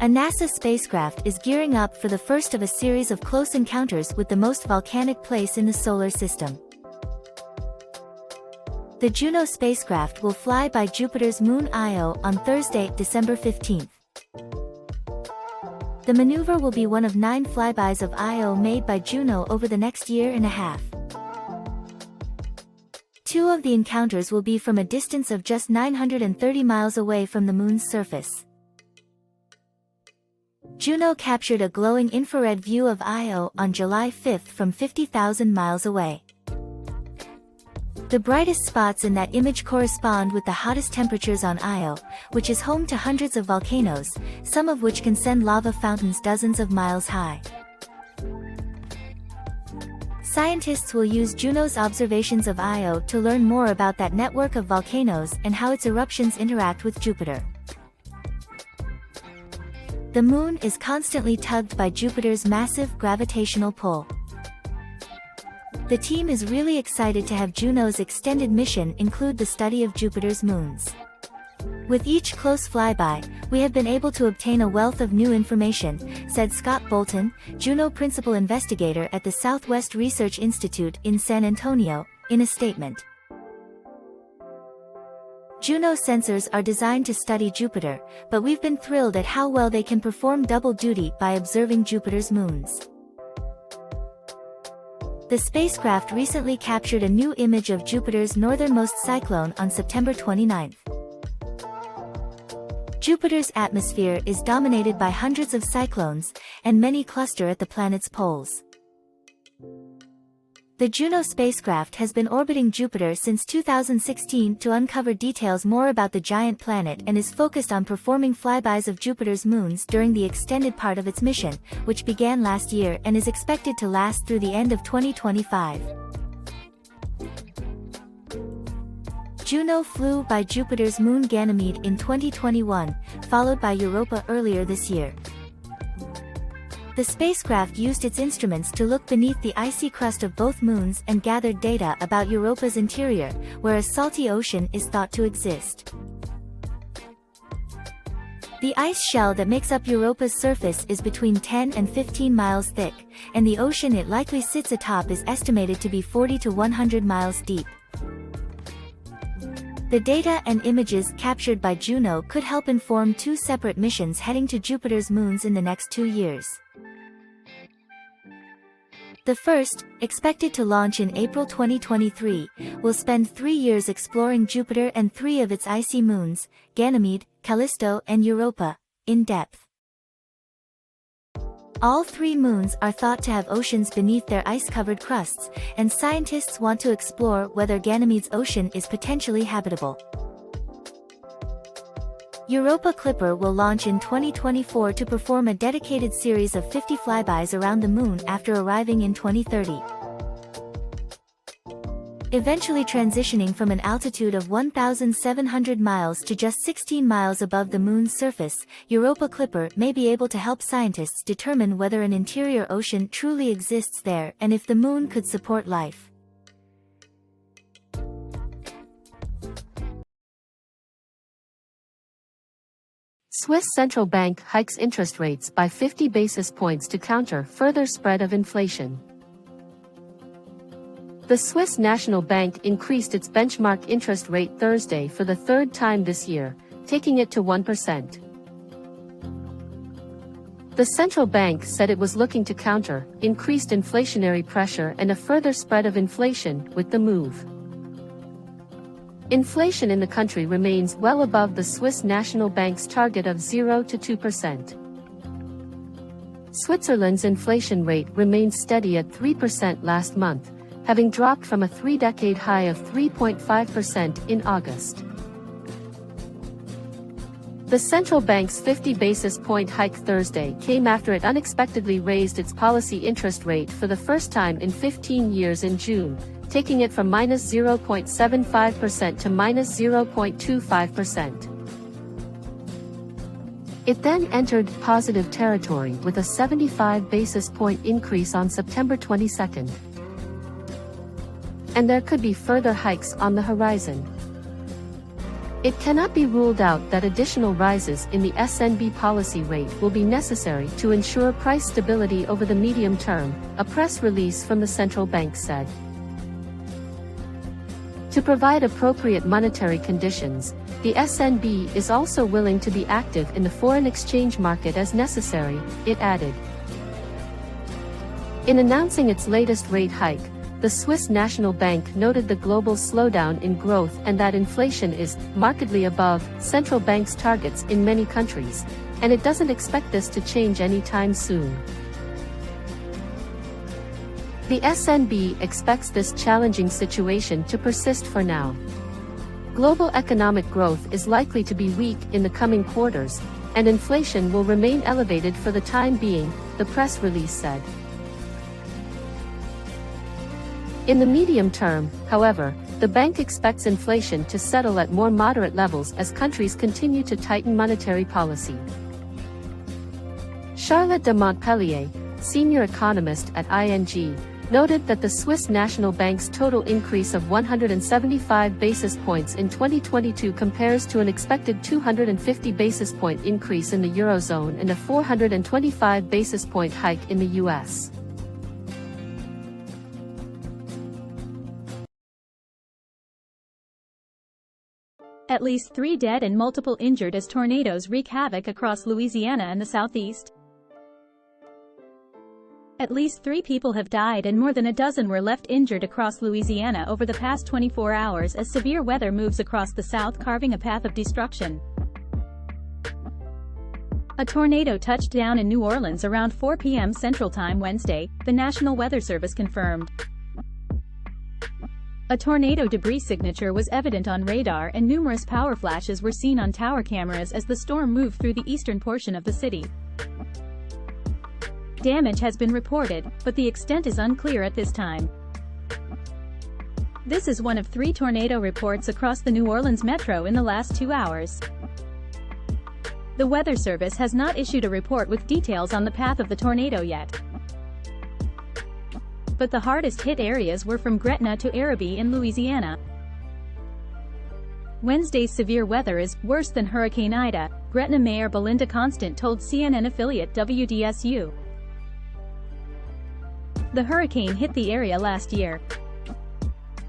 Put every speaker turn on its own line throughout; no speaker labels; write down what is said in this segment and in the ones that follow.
A NASA spacecraft is gearing up for the first of a series of close encounters with the most volcanic place in the solar system. The Juno spacecraft will fly by Jupiter's moon Io on Thursday, December 15th. The maneuver will be one of 9 flybys of Io made by Juno over the next year and a half. 2 of the encounters will be from a distance of just 930 miles away from the moon's surface. Juno captured a glowing infrared view of Io on July 5 from 50,000 miles away. The brightest spots in that image correspond with the hottest temperatures on Io, which is home to hundreds of volcanoes, some of which can send lava fountains dozens of miles high. Scientists will use Juno's observations of Io to learn more about that network of volcanoes and how its eruptions interact with Jupiter. The moon is constantly tugged by Jupiter's massive gravitational pull. The team is really excited to have Juno's extended mission include the study of Jupiter's moons. With each close flyby, we have been able to obtain a wealth of new information, said Scott Bolton, Juno principal investigator at the Southwest Research Institute in San Antonio, in a statement. Juno sensors are designed to study Jupiter, but we've been thrilled at how well they can perform double duty by observing Jupiter's moons. The spacecraft recently captured a new image of Jupiter's northernmost cyclone on September 29. Jupiter's atmosphere is dominated by hundreds of cyclones, and many cluster at the planet's poles. The Juno spacecraft has been orbiting Jupiter since 2016 to uncover details more about the giant planet and is focused on performing flybys of Jupiter's moons during the extended part of its mission, which began last year and is expected to last through the end of 2025. Juno flew by Jupiter's moon Ganymede in 2021, followed by Europa earlier this year. The spacecraft used its instruments to look beneath the icy crust of both moons and gathered data about Europa's interior, where a salty ocean is thought to exist. The ice shell that makes up Europa's surface is between 10 and 15 miles thick, and the ocean it likely sits atop is estimated to be 40 to 100 miles deep. The data and images captured by Juno could help inform 2 separate missions heading to Jupiter's moons in the next 2 years. The first, expected to launch in April 2023, will spend 3 years exploring Jupiter and 3 of its icy moons, Ganymede, Callisto and Europa, in depth. All 3 moons are thought to have oceans beneath their ice-covered crusts, and scientists want to explore whether Ganymede's ocean is potentially habitable. Europa Clipper will launch in 2024 to perform a dedicated series of 50 flybys around the moon after arriving in 2030. Eventually transitioning from an altitude of 1,700 miles to just 16 miles above the moon's surface, Europa Clipper may be able to help scientists determine whether an interior ocean truly exists there and if the moon could support life.
Swiss central bank hikes interest rates by 50 basis points to counter further spread of inflation. The Swiss National Bank increased its benchmark interest rate Thursday for the 3rd time this year, taking it to 1%. The central bank said it was looking to counter increased inflationary pressure and a further spread of inflation with the move. Inflation in the country remains well above the Swiss National Bank's target of 0 to 2%. Switzerland's inflation rate remained steady at 3% last month, having dropped from a 3-decade high of 3.5% in August. The central bank's 50 basis point hike Thursday came after it unexpectedly raised its policy interest rate for the first time in 15 years in June, taking it from -0.75% to -0.25%. It then entered positive territory with a 75 basis point increase on September 22. And there could be further hikes on the horizon. It cannot be ruled out that additional rises in the SNB policy rate will be necessary to ensure price stability over the medium term, a press release from the central bank said. To provide appropriate monetary conditions, the SNB is also willing to be active in the foreign exchange market as necessary, it added. In announcing its latest rate hike, the Swiss National Bank noted the global slowdown in growth and that inflation is markedly above central banks' targets in many countries, and it doesn't expect this to change anytime soon. The SNB expects this challenging situation to persist for now. Global economic growth is likely to be weak in the coming quarters, and inflation will remain elevated for the time being, the press release said. In the medium term, however, the bank expects inflation to settle at more moderate levels as countries continue to tighten monetary policy. Charlotte de Montpellier, senior economist at ING, noted that the Swiss National Bank's total increase of 175 basis points in 2022 compares to an expected 250 basis point increase in the Eurozone and a 425 basis point hike in the US.
At least 3 dead and multiple injured as tornadoes wreak havoc across Louisiana and the southeast. At least 3 people have died and more than a dozen were left injured across Louisiana over the past 24 hours as severe weather moves across the south, carving a path of destruction. A tornado touched down in New Orleans around 4 p.m. Central Time Wednesday, the National Weather Service confirmed. A tornado debris signature was evident on radar and numerous power flashes were seen on tower cameras as the storm moved through the eastern portion of the city. Damage has been reported, but the extent is unclear at this time. This is one of 3 tornado reports across the New Orleans metro in the last 2 hours. The Weather Service has not issued a report with details on the path of the tornado yet. But the hardest hit areas were from Gretna to Arabi in Louisiana. Wednesday's severe weather is worse than Hurricane Ida, Gretna Mayor Belinda Constant told CNN affiliate WDSU. The hurricane hit the area last year.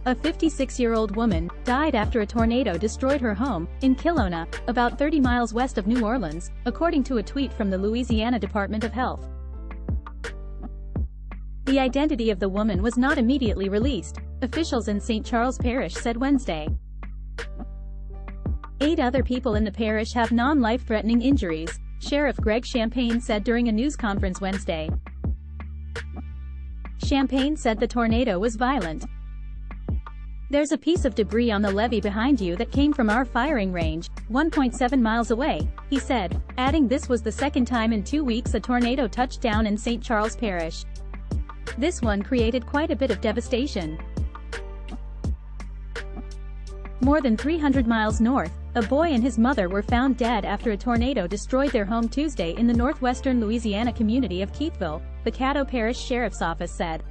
A 56-year-old woman died after a tornado destroyed her home in Kelowna, about 30 miles west of New Orleans, according to a tweet from the Louisiana Department of Health. The identity of the woman was not immediately released, officials in St. Charles Parish said Wednesday. 8 other people in the parish have non-life-threatening injuries, Sheriff Greg Champagne said during a news conference Wednesday. Champagne said the tornado was violent. There's a piece of debris on the levee behind you that came from our firing range, 1.7 miles away, he said, adding this was the second time in 2 weeks a tornado touched down in St. Charles Parish. This one created quite a bit of devastation. More than 300 miles north, a boy and his mother were found dead after a tornado destroyed their home Tuesday in the northwestern Louisiana community of Keithville, the Caddo Parish Sheriff's Office said.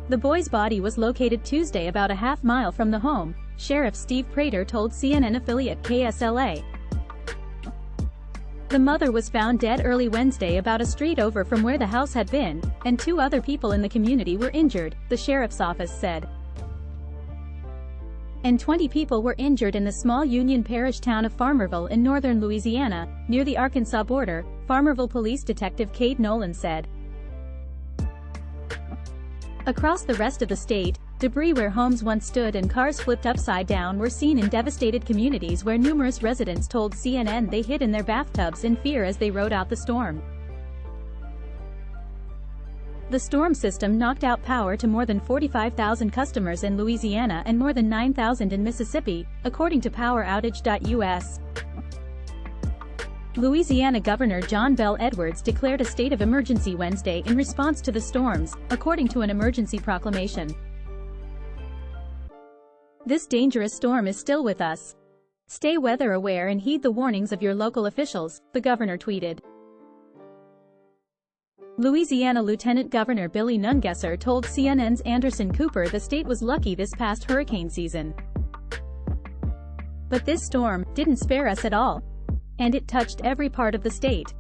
The boy's body was located Tuesday about a half-mile from the home, Sheriff Steve Prater told CNN affiliate KSLA. The mother was found dead early Wednesday about a street over from where the house had been, and 2 other people in the community were injured, the sheriff's office said. And 20 people were injured in the small Union Parish town of Farmerville in northern Louisiana, near the Arkansas border, Farmerville Police Detective Cade Nolan said. Across the rest of the state, debris where homes once stood and cars flipped upside down were seen in devastated communities where numerous residents told CNN they hid in their bathtubs in fear as they rode out the storm. The storm system knocked out power to more than 45,000 customers in Louisiana and more than 9,000 in Mississippi, according to PowerOutage.us. Louisiana Governor John Bel Edwards declared a state of emergency Wednesday in response to the storms, according to an emergency proclamation. This dangerous storm is still with us. Stay weather aware and heed the warnings of your local officials, the governor tweeted. Louisiana Lieutenant Governor Billy Nungesser told CNN's Anderson Cooper the state was lucky this past hurricane season. But this storm didn't spare us at all. And it touched every part of the state.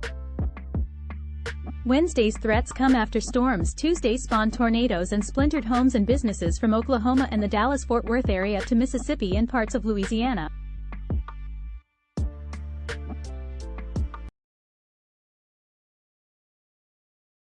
Wednesday's threats come after storms Tuesday spawned tornadoes and splintered homes and businesses from Oklahoma and the Dallas-Fort Worth area to Mississippi and parts of Louisiana.